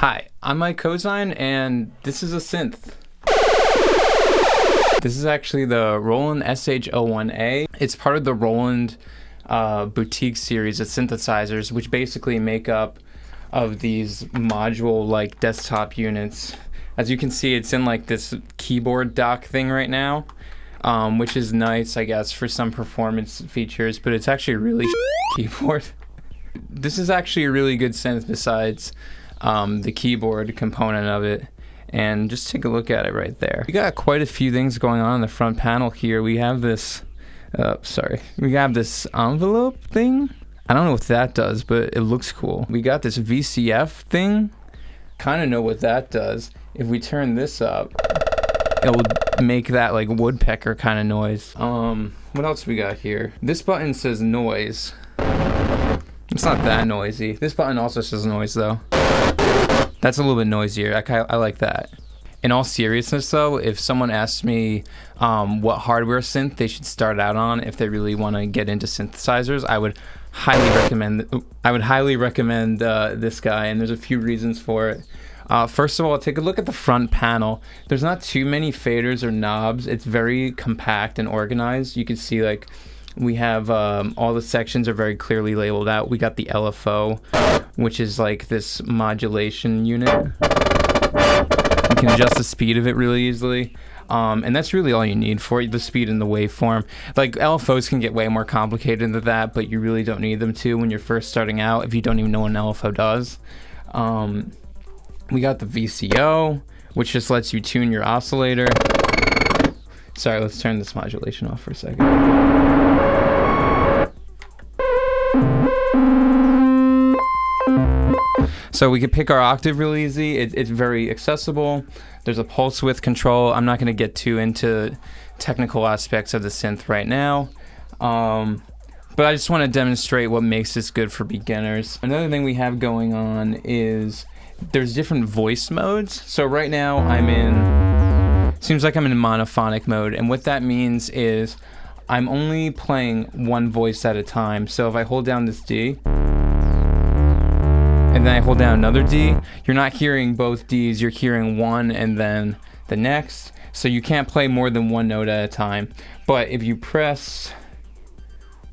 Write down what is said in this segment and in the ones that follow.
Hi, I'm Mike Cozine, and this is a synth. This is actually the Roland SH-01a. It's part of the Roland boutique series of synthesizers, which basically make up of these module-like desktop units. As you can see, it's in like this keyboard dock thing right now, which is nice, I guess, for some performance features, but it's actually a really keyboard. This is actually a really good synth besides the keyboard component of it. And just take a look at it right there. We got quite a few things going on in the front panel here. We have this, we have this envelope thing. I don't know what that does, but it looks cool. We got this VCF thing. Kind of know what that does. If we turn this up, it will make that like woodpecker kind of noise. What else we got here? This button says noise. It's not that noisy. This button also says noise though. That's a little bit noisier. I like that. In all seriousness though, if someone asks me what hardware synth they should start out on if they really want to get into synthesizers, I would highly recommend this guy, and there's a few reasons for it. First of all, take a look at the front panel. There's not too many faders or knobs. It's very compact and organized. You can see like we have all the sections are very clearly labeled out. We got the LFO, which is like this modulation unit. You can adjust the speed of it really easily. And that's really all you need for it, the speed and the waveform. Like LFOs can get way more complicated than that, but you really don't need them to when you're first starting out if you don't even know what an LFO does. We got the VCO, which just lets you tune your oscillator. Sorry, let's turn this modulation off for a second. So we could pick our octave really easy. It's very accessible. There's a pulse width control. I'm not going to get too into technical aspects of the synth right now. But I just want to demonstrate what makes this good for beginners. Another thing we have going on is there's different voice modes. So right now seems like I'm in monophonic mode. And what that means is I'm only playing one voice at a time. So if I hold down this D, and then I hold down another D, you're not hearing both Ds, you're hearing one and then the next. So you can't play more than one note at a time. But if you press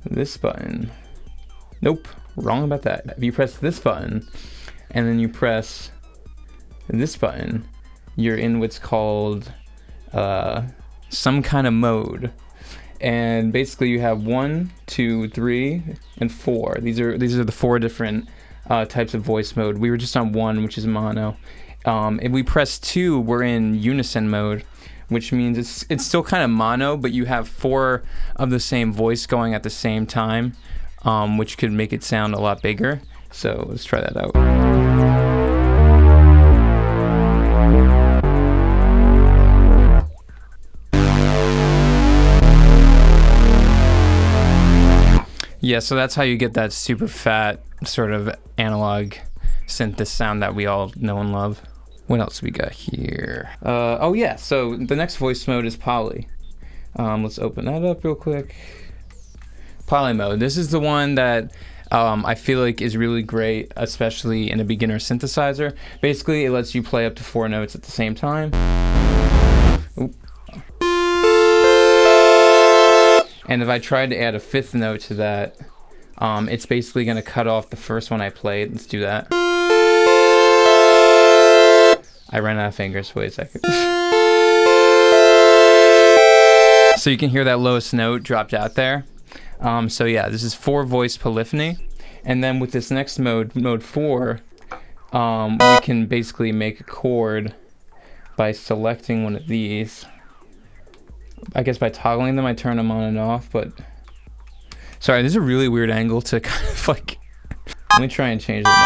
this button, nope, wrong about that. If you press this button and then you press this button, you're in what's called some kind of mode. And basically you have 1, 2, 3, and 4. These are the 4 different types of voice mode. We were just on 1, which is mono. If we press 2, we're in unison mode, which means it's still kind of mono, but you have 4 of the same voice going at the same time, which could make it sound a lot bigger. So let's try that out. Yeah, so that's how you get that super fat sort of analog synth sound that we all know and love. What else we got here? Oh yeah, so the next voice mode is poly. Let's open that up real quick. Poly mode. This is the one that I feel like is really great, especially in a beginner synthesizer. Basically, it lets you play up to 4 notes at the same time. Oop. And if I tried to add a 5th note to that, it's basically going to cut off the first one I played. Let's do that. I ran out of fingers. Wait a second. So you can hear that lowest note dropped out there. So yeah, this is 4 voice polyphony. And then with this next mode, mode 4, we can basically make a chord by selecting one of these. I guess by toggling them, I turn them on and off, but... Sorry, this is a really weird angle to kind of like... Let me try and change the note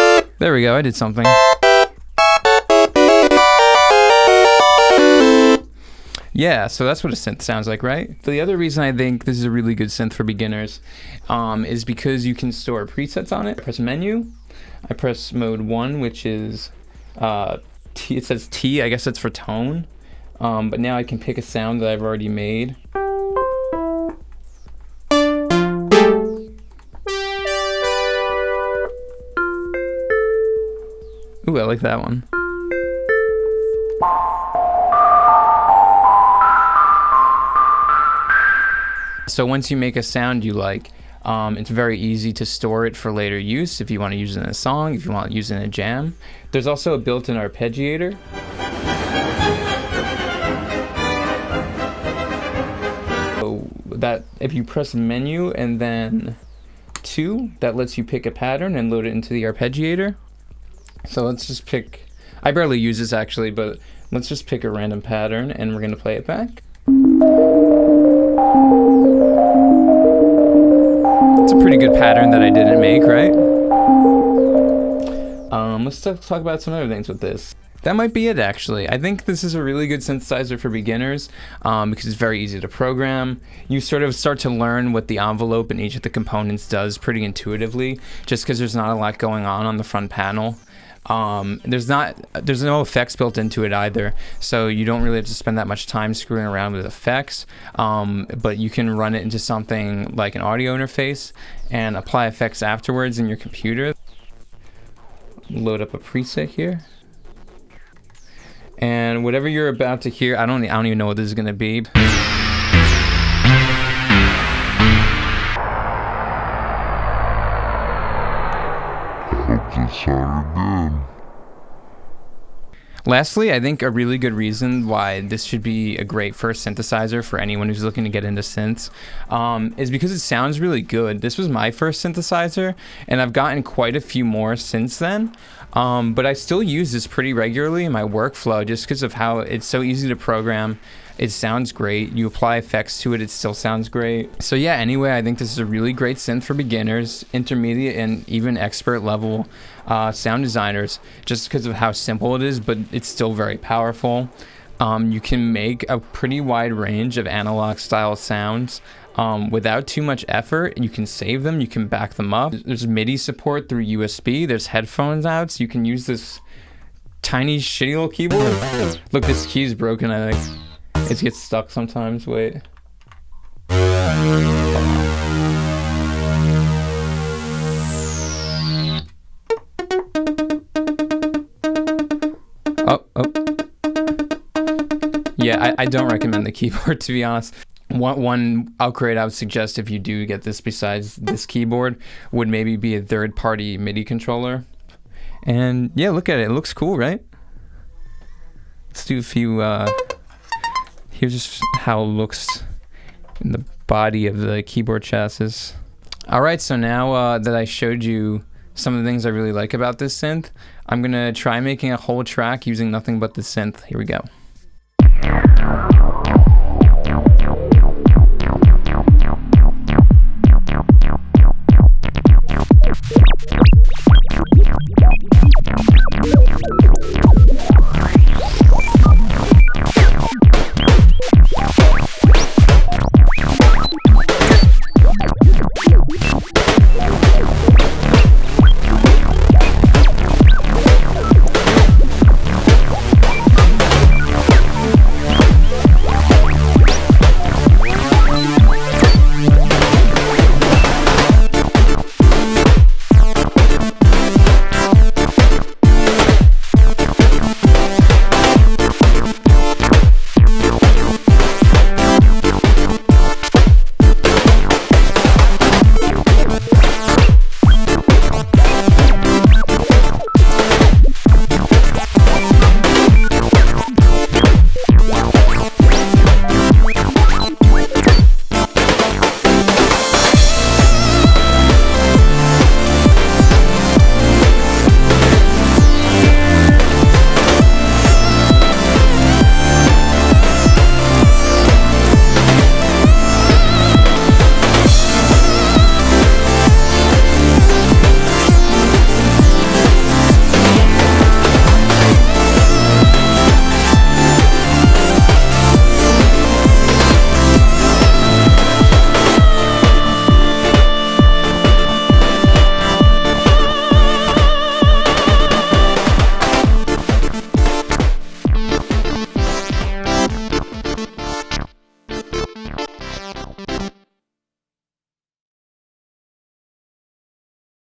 of this. There we go, I did something. Yeah, so that's what a synth sounds like, right? The other reason I think this is a really good synth for beginners is because you can store presets on it. I press menu. I press mode 1, which is T. It says T. I guess that's for tone. But now I can pick a sound that I've already made. Ooh, I like that one. So once you make a sound you like, it's very easy to store it for later use if you want to use it in a song, if you want to use it in a jam. There's also a built-in arpeggiator. So that if you press menu and then 2, that lets you pick a pattern and load it into the arpeggiator. So let's just pick, I barely use this actually, but let's just pick a random pattern and we're going to play it back. It's a pretty good pattern that I didn't make, right? Let's talk about some other things with this. That might be it, actually. I think this is a really good synthesizer for beginners because it's very easy to program. You sort of start to learn what the envelope in each of the components does pretty intuitively, just because there's not a lot going on the front panel. There's no effects built into it either, so you don't really have to spend that much time screwing around with effects, but you can run it into something like an audio interface and apply effects afterwards in your computer. Load up a preset here, and whatever you're about to hear, I don't even know what this is going to be. Lastly, I think a really good reason why this should be a great first synthesizer for anyone who's looking to get into synths is because it sounds really good. This was my first synthesizer, and I've gotten quite a few more since then. But I still use this pretty regularly in my workflow just because of how it's so easy to program. It sounds great. You apply effects to it, it still sounds great. So yeah, anyway, I think this is a really great synth for beginners, intermediate, and even expert level sound designers, just because of how simple it is, but it's still very powerful. You can make a pretty wide range of analog style sounds without too much effort. You can save them, you can back them up. There's MIDI support through USB, there's headphones outs. You can use this tiny shitty little keyboard. Look, this key's broken, I think. It gets stuck sometimes, wait. Oh. Yeah, I don't recommend the keyboard, to be honest. One upgrade I would suggest if you do get this besides this keyboard would maybe be a third-party MIDI controller. And yeah, look at it. It looks cool, right? Let's do a few... Here's just how it looks in the body of the keyboard chassis. All right, so now that I showed you some of the things I really like about this synth, I'm gonna try making a whole track using nothing but the synth. Here we go.